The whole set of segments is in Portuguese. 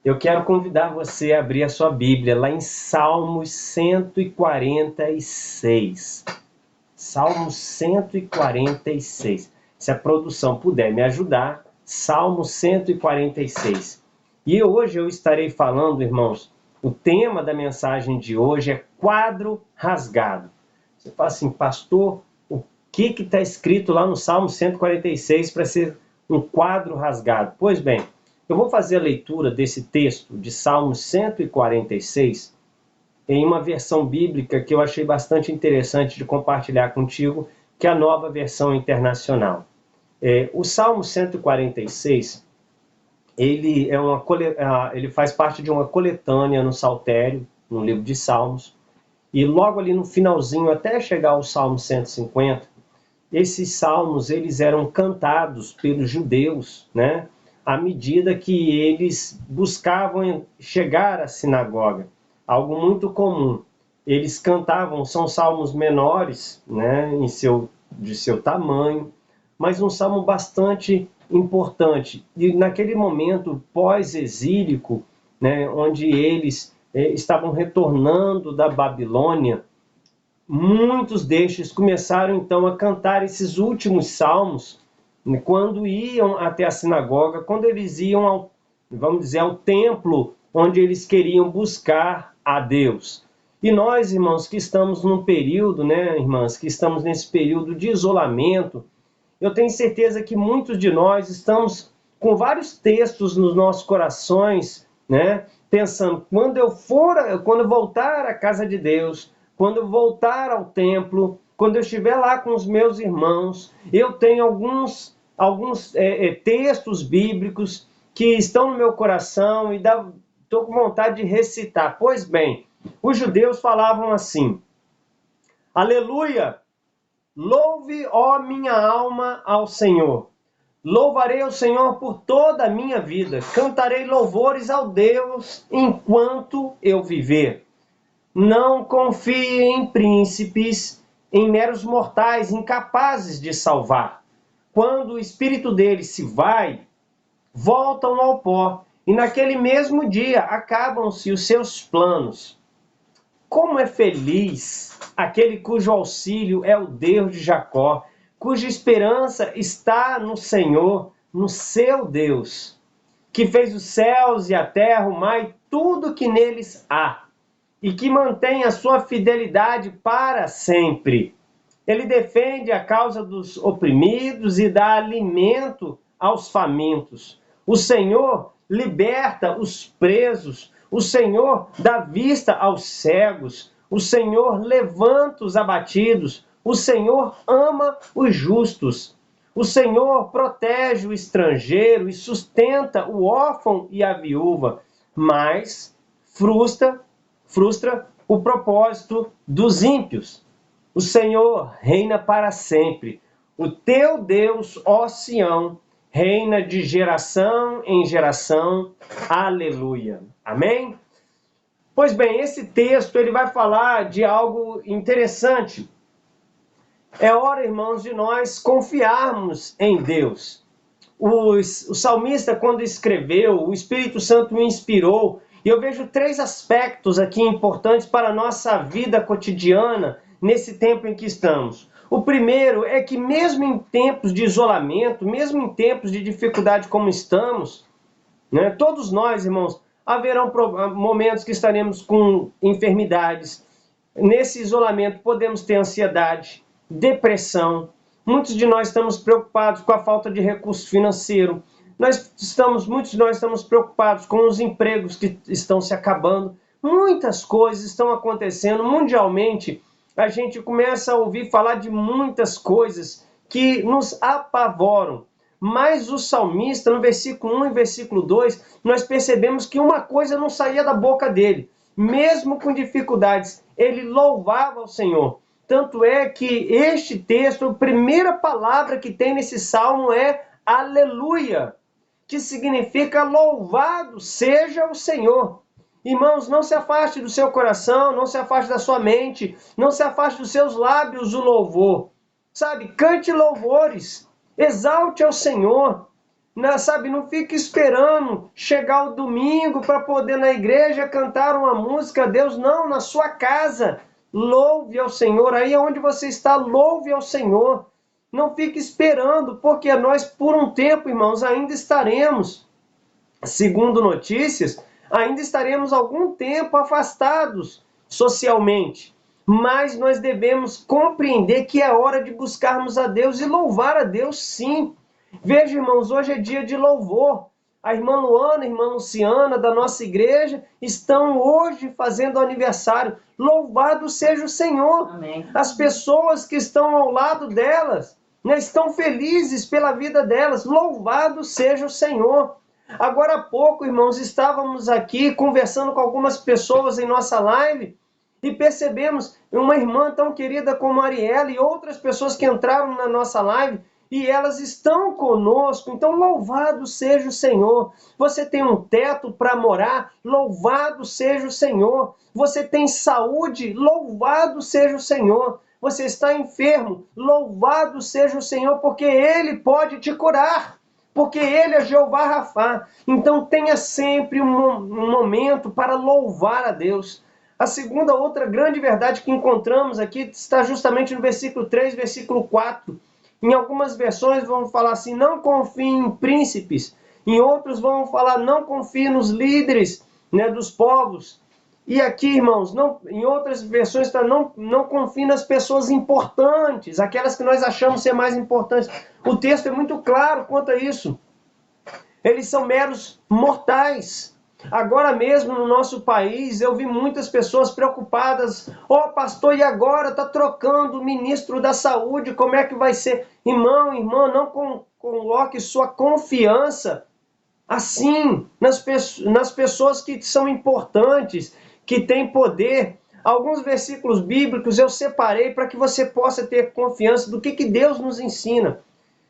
Eu quero convidar você a abrir a sua Bíblia lá em Salmos 146. Salmos 146. Se a produção puder me ajudar, Salmo 146. E hoje eu estarei falando, irmãos, o tema da mensagem de hoje é quadro rasgado. Você fala assim, pastor, o que está escrito lá no Salmo 146 para ser um quadro rasgado? Pois bem, eu vou fazer a leitura desse texto de Salmo 146 em uma versão bíblica que eu achei bastante interessante de compartilhar contigo, que é a Nova Versão Internacional. O Salmo 146, ele faz parte de uma coletânea no Saltério, no livro de Salmos, e logo ali no finalzinho, até chegar ao Salmo 150, esses salmos eles eram cantados pelos judeus, né? À medida que eles buscavam chegar à sinagoga, algo muito comum. Eles cantavam, são salmos menores, né, de seu tamanho, mas um salmo bastante importante. E naquele momento pós-exílico, né, onde eles estavam retornando da Babilônia, muitos destes começaram então a cantar esses últimos salmos quando iam até a sinagoga, quando eles iam vamos dizer, ao templo onde eles queriam buscar a Deus. E nós, irmãos, que estamos num período, né, irmãs, que estamos nesse período de isolamento, eu tenho certeza que muitos de nós estamos com vários textos nos nossos corações, né, pensando, quando eu voltar à casa de Deus, quando eu voltar ao templo, quando eu estiver lá com os meus irmãos, eu tenho alguns textos bíblicos que estão no meu coração e estou com vontade de recitar. Pois bem, os judeus falavam assim, aleluia, louve, ó minha alma, ao Senhor. Louvarei o Senhor por toda a minha vida. Cantarei louvores ao Deus enquanto eu viver. Não confie em príncipes, em meros mortais incapazes de salvar. Quando o espírito deles se vai, voltam ao pó, e naquele mesmo dia acabam-se os seus planos. Como é feliz aquele cujo auxílio é o Deus de Jacó, cuja esperança está no Senhor, no seu Deus, que fez os céus e a terra, o mar e tudo que neles há, e que mantém a sua fidelidade para sempre. Ele defende a causa dos oprimidos e dá alimento aos famintos. O Senhor liberta os presos. O Senhor dá vista aos cegos. O Senhor levanta os abatidos. O Senhor ama os justos. O Senhor protege o estrangeiro e sustenta o órfão e a viúva, mas frustra o propósito dos ímpios. O Senhor reina para sempre. O teu Deus, ó Sião, reina de geração em geração. Aleluia. Amém? Pois bem, esse texto ele vai falar de algo interessante. É hora, irmãos, de nós confiarmos em Deus. O salmista, quando escreveu, o Espírito Santo o inspirou, e eu vejo três aspectos aqui importantes para a nossa vida cotidiana nesse tempo em que estamos. O primeiro é que mesmo em tempos de isolamento, mesmo em tempos de dificuldade como estamos, né, todos nós, irmãos, haverão momentos que estaremos com enfermidades. Nesse isolamento podemos ter ansiedade, depressão. Muitos de nós estamos preocupados com a falta de recurso financeiro. Muitos de nós estamos preocupados com os empregos que estão se acabando. Muitas coisas estão acontecendo mundialmente. A gente começa a ouvir falar de muitas coisas que nos apavoram. Mas o salmista, no versículo 1 e versículo 2, nós percebemos que uma coisa não saía da boca dele. Mesmo com dificuldades, ele louvava ao Senhor. Tanto é que este texto, a primeira palavra que tem nesse salmo é aleluia, que significa louvado seja o Senhor. Irmãos, não se afaste do seu coração, não se afaste da sua mente, não se afaste dos seus lábios o louvor. Sabe, cante louvores, exalte ao Senhor. Não, sabe, não fica esperando chegar o domingo para poder na igreja cantar uma música a Deus. Não, na sua casa, louve ao Senhor. Aí onde você está, louve ao Senhor. Não fique esperando, porque nós por um tempo, irmãos, ainda estaremos, segundo notícias, ainda estaremos algum tempo afastados socialmente. Mas nós devemos compreender que é hora de buscarmos a Deus e louvar a Deus, sim. Veja, irmãos, hoje é dia de louvor. A irmã Luana, a irmã Luciana da nossa igreja estão hoje fazendo aniversário. Louvado seja o Senhor. Amém. As pessoas que estão ao lado delas, né, estão felizes pela vida delas. Louvado seja o Senhor. Agora há pouco, irmãos, estávamos aqui conversando com algumas pessoas em nossa live e percebemos uma irmã tão querida como a Ariela e outras pessoas que entraram na nossa live e elas estão conosco. Então, louvado seja o Senhor. Você tem um teto para morar, louvado seja o Senhor. Você tem saúde, louvado seja o Senhor. Você está enfermo, louvado seja o Senhor, porque Ele pode te curar. Porque Ele é Jeová Rafá. Então tenha sempre um momento para louvar a Deus. A segunda, outra grande verdade que encontramos aqui está justamente no versículo 3, versículo 4. Em algumas versões vão falar assim, não confie em príncipes. Em outros vão falar, não confie nos líderes, né, dos povos. E aqui, irmãos, em outras versões está, não confie nas pessoas importantes, aquelas que nós achamos ser mais importantes. O texto é muito claro quanto a isso. Eles são meros mortais. Agora mesmo no nosso país, eu vi muitas pessoas preocupadas. Pastor, e agora? Está trocando o ministro da saúde, como é que vai ser? Irmão, irmã, não coloque sua confiança assim nas pessoas que são importantes, que têm poder. Alguns versículos bíblicos eu separei para que você possa ter confiança do que Deus nos ensina.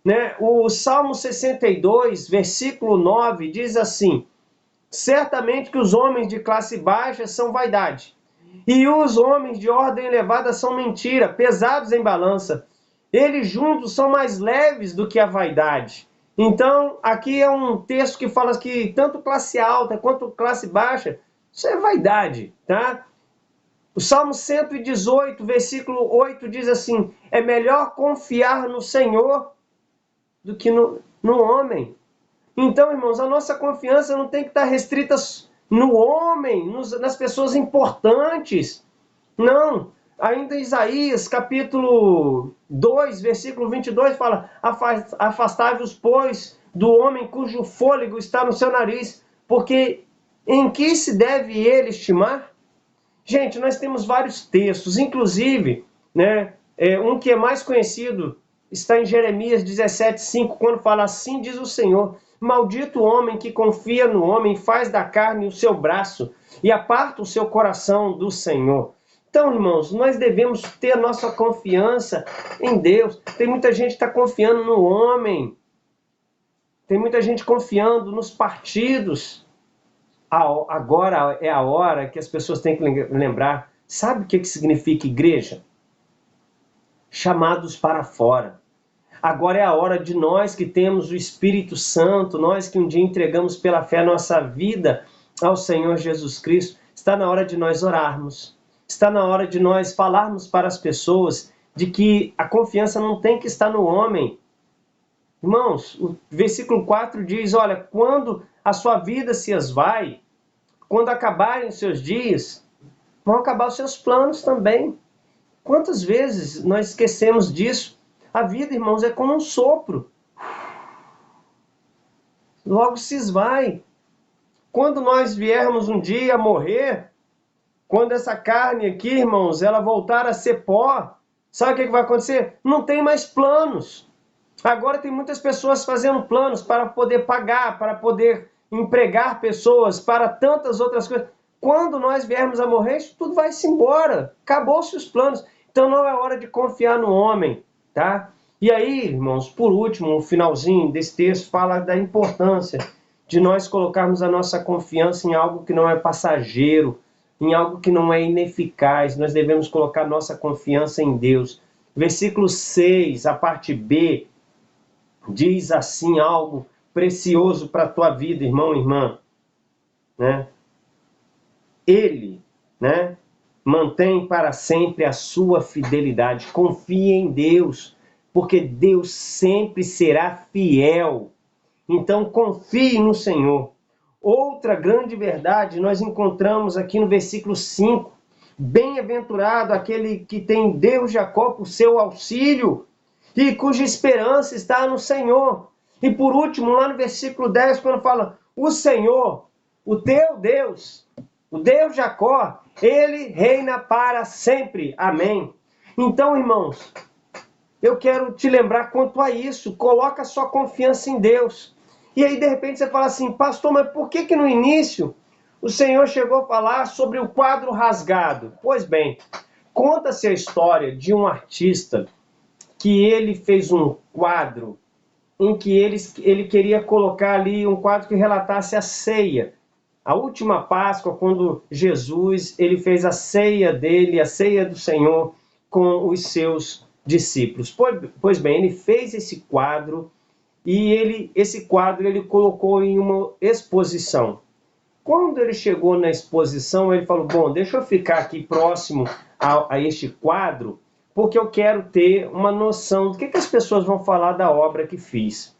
Né? O Salmo 62, versículo 9, diz assim, certamente que os homens de classe baixa são vaidade, e os homens de ordem elevada são mentira, pesados em balança. Eles juntos são mais leves do que a vaidade. Então, aqui é um texto que fala que tanto classe alta quanto classe baixa, isso é vaidade, tá? O Salmo 118, versículo 8 diz assim, é melhor confiar no Senhor do que no homem. Então, irmãos, a nossa confiança não tem que estar restrita no homem, nas pessoas importantes. Não. Ainda Isaías, capítulo 2, versículo 22, fala, afastai-vos, pois, do homem cujo fôlego está no seu nariz, porque em que se deve ele estimar? Gente, nós temos vários textos, inclusive, né, um que é mais conhecido está em Jeremias 17:5, quando fala assim diz o Senhor, maldito o homem que confia no homem, faz da carne o seu braço e aparta o seu coração do Senhor. Então, irmãos, nós devemos ter a nossa confiança em Deus. Tem muita gente que está confiando no homem, tem muita gente confiando nos partidos. Agora é a hora que as pessoas têm que lembrar, sabe o que significa igreja? Chamados para fora. Agora é a hora de nós que temos o Espírito Santo, nós que um dia entregamos pela fé a nossa vida ao Senhor Jesus Cristo, está na hora de nós orarmos, está na hora de nós falarmos para as pessoas de que a confiança não tem que estar no homem. Irmãos, o versículo 4 diz, olha, quando a sua vida se esvai, quando acabarem os seus dias, vão acabar os seus planos também. Quantas vezes nós esquecemos disso? A vida, irmãos, é como um sopro. Logo se esvai. Quando nós viermos um dia a morrer, quando essa carne aqui, irmãos, ela voltar a ser pó, sabe o que vai acontecer? Não tem mais planos. Agora tem muitas pessoas fazendo planos para poder pagar, para poder empregar pessoas, para tantas outras coisas. Quando nós viermos a morrer, isso tudo vai-se embora. Acabou-se os planos. Então não é hora de confiar no homem, tá? E aí, irmãos, por último, o finalzinho desse texto fala da importância de nós colocarmos a nossa confiança em algo que não é passageiro, em algo que não é ineficaz. Nós devemos colocar nossa confiança em Deus. Versículo 6, a parte B, diz assim algo precioso para a tua vida, irmão e irmã, né? Ele, né, mantém para sempre a sua fidelidade. Confie em Deus, porque Deus sempre será fiel. Então confie no Senhor. Outra grande verdade nós encontramos aqui no versículo 5. Bem-aventurado aquele que tem Deus Jacó por seu auxílio e cuja esperança está no Senhor. E por último, lá no versículo 10, quando fala, o Senhor, o teu Deus, o Deus Jacó, ele reina para sempre. Amém. Então, irmãos, eu quero te lembrar quanto a isso. Coloca a sua confiança em Deus. E aí, de repente, você fala assim, pastor, mas por que no início o Senhor chegou a falar sobre o quadro rasgado? Pois bem, conta-se a história de um artista que ele fez um quadro em que ele queria colocar ali um quadro que relatasse a ceia. A última Páscoa, quando Jesus ele fez a ceia dele, a ceia do Senhor, com os seus discípulos. Pois bem, ele fez esse quadro e esse quadro ele colocou em uma exposição. Quando ele chegou na exposição, ele falou, bom, deixa eu ficar aqui próximo a este quadro, porque eu quero ter uma noção do que as pessoas vão falar da obra que fiz.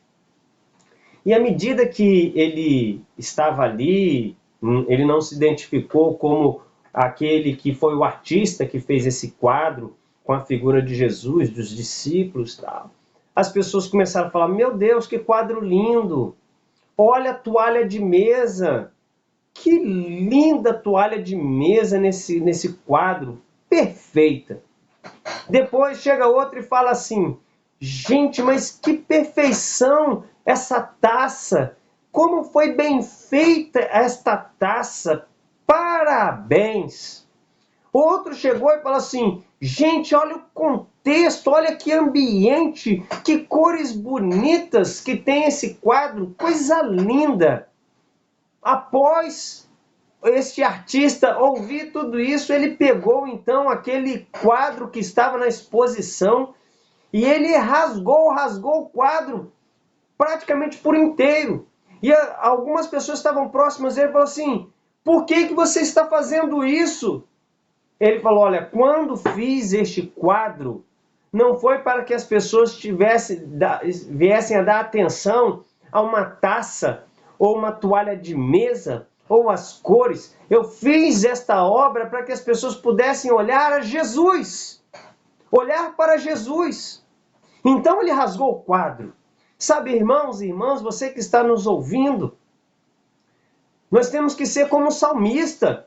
E à medida que ele estava ali, ele não se identificou como aquele que foi o artista que fez esse quadro com a figura de Jesus, dos discípulos e tal. As pessoas começaram a falar, meu Deus, que quadro lindo! Olha a toalha de mesa! Que linda toalha de mesa nesse quadro! Perfeita! Depois chega outro e fala assim, gente, mas que perfeição essa taça! Como foi bem feita esta taça! Parabéns! Outro chegou e falou assim, gente, olha o contexto, olha que ambiente, que cores bonitas que tem esse quadro, coisa linda! Após este artista ouvir tudo isso, ele pegou então aquele quadro que estava na exposição e ele rasgou o quadro praticamente por inteiro. E algumas pessoas estavam próximas dele e falou assim, por que você está fazendo isso? Ele falou, olha, quando fiz este quadro, não foi para que as pessoas viessem a dar atenção a uma taça ou uma toalha de mesa, ou as cores. Eu fiz esta obra para que as pessoas pudessem olhar a Jesus. Olhar para Jesus. Então ele rasgou o quadro. Sabe, irmãos e irmãs, você que está nos ouvindo, nós temos que ser como o salmista.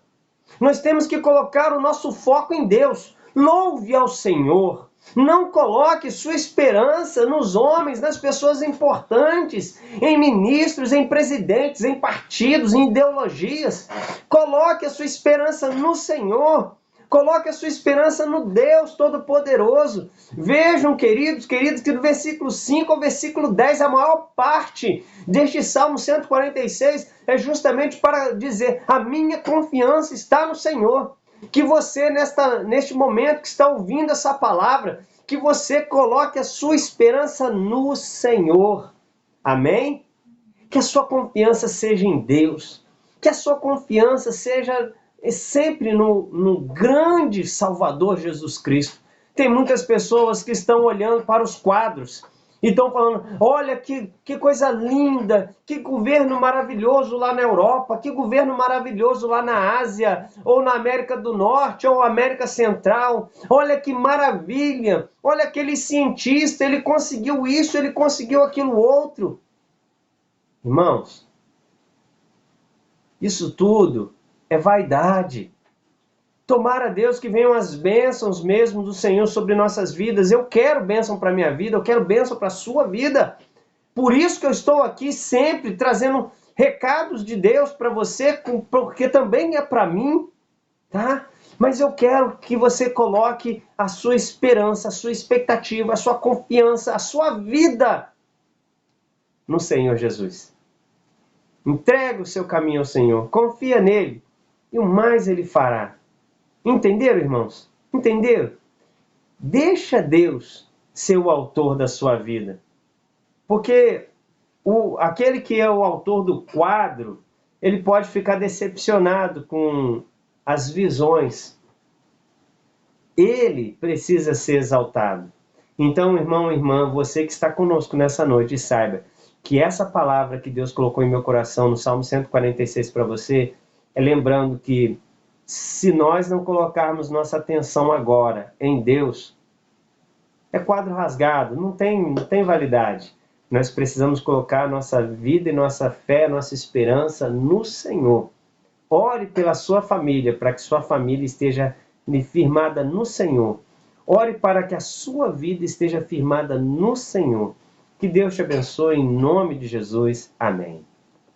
Nós temos que colocar o nosso foco em Deus. Louve ao Senhor. Não coloque sua esperança nos homens, nas pessoas importantes, em ministros, em presidentes, em partidos, em ideologias. Coloque a sua esperança no Senhor. Coloque a sua esperança no Deus Todo-Poderoso. Vejam, queridos, que do versículo 5 ao versículo 10, a maior parte deste Salmo 146 é justamente para dizer, a minha confiança está no Senhor. Que você, neste momento que está ouvindo essa palavra, que você coloque a sua esperança no Senhor. Amém? Que a sua confiança seja em Deus. Que a sua confiança seja sempre no grande Salvador Jesus Cristo. Tem muitas pessoas que estão olhando para os quadros e estão falando, olha que coisa linda, que governo maravilhoso lá na Europa, que governo maravilhoso lá na Ásia, ou na América do Norte, ou América Central, olha que maravilha, olha aquele cientista, ele conseguiu isso, ele conseguiu aquilo outro. Irmãos, isso tudo é vaidade. Tomara a Deus que venham as bênçãos mesmo do Senhor sobre nossas vidas. Eu quero bênção para a minha vida, eu quero bênção para a sua vida. Por isso que eu estou aqui sempre trazendo recados de Deus para você, porque também é para mim, tá? Mas eu quero que você coloque a sua esperança, a sua expectativa, a sua confiança, a sua vida no Senhor Jesus. Entregue o seu caminho ao Senhor, confia nele e o mais ele fará. Entenderam, irmãos? Entenderam? Deixa Deus ser o autor da sua vida. Porque aquele que é o autor do quadro, ele pode ficar decepcionado com as visões. Ele precisa ser exaltado. Então, irmão e irmã, você que está conosco nessa noite, saiba que essa palavra que Deus colocou em meu coração no Salmo 146 para você, é lembrando que se nós não colocarmos nossa atenção agora em Deus, é quadro rasgado, não tem validade. Nós precisamos colocar nossa vida e nossa fé, nossa esperança no Senhor. Ore pela sua família, para que sua família esteja firmada no Senhor. Ore para que a sua vida esteja firmada no Senhor. Que Deus te abençoe em nome de Jesus. Amém.